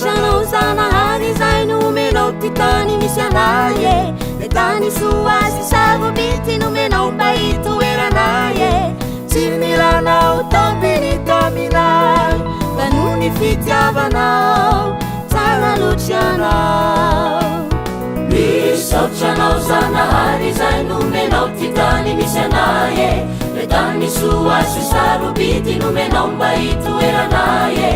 loatranao zanahary zay nomenao ty tany misy anay e le tany soa sy savobity nomenao mba hitoeranay e tsy milanao tampiny taminay fa no ny fitiavanao tsara loatranao misaotranao zanahary zay nomenao ty tany misy anay e le tany soa sy savobity nomenao mba hitoeranay e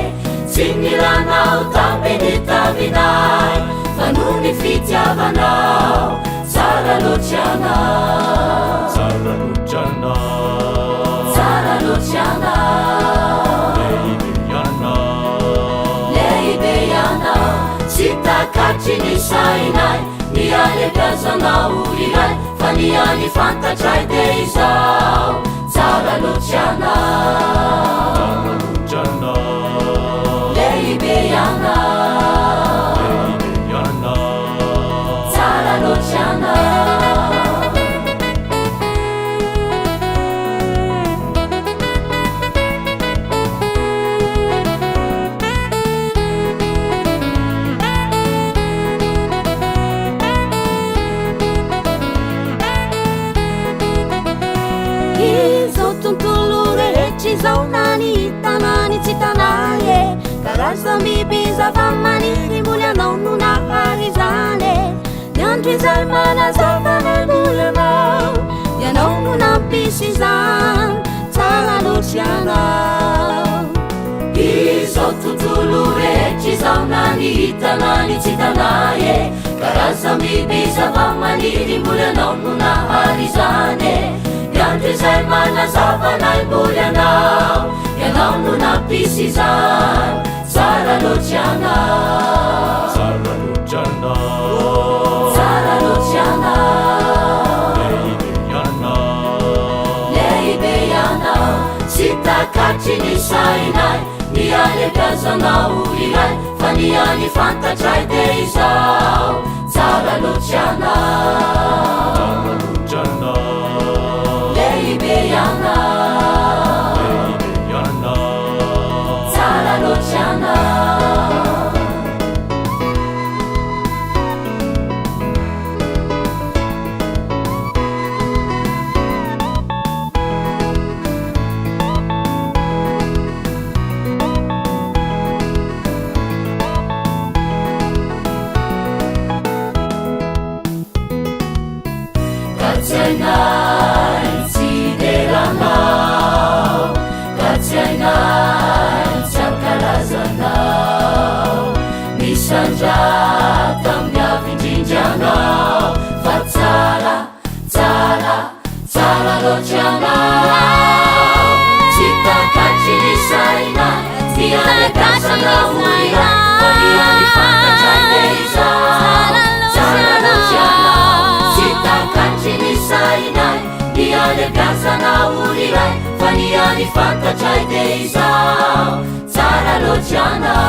tsy milanao tampiny taminay fa no ny fitiavanao tsara loatranao tsara loatranao tsara loatranao lehibe ianao tsy takatry ny sainay ny alekazanao iray fa ny any fantatray de izao tsara loatranao lehibe ianao tsara loatranao izao tontolo rehetra izao nany hitanany tsy tanay e karaza biby zava-maniry mboly anao no nahary zany e ny andro izay manazavana mboly anao ianao no nampisy izany tsara loatranao izao tontolo rehetra izao nany hitanany tsy tanay e karaza biby zava-maniry mboly anao no nahary zany e andro izay manazavanay mboly anao ianao no nampisy izany tsara loatranao tsara loatranao tsara loatranao lehibe ianao tsy takatry ny sainay ny alekazanao iray fa ny any fantatray de izao tsara loatranao lehibe ianao tsara loatranao katsainay tsy deranao katsainay tsy ankalazanao misandrata miavindrindranao fa tsara tsara tsara loatranao tsy takatry ny sainay ty alekasanao iray fa ny any fantatray de izao tsara loatranao tsy takatry ny sainay ny alekazanao iray fa ny any fantatray de izao tsara loatranao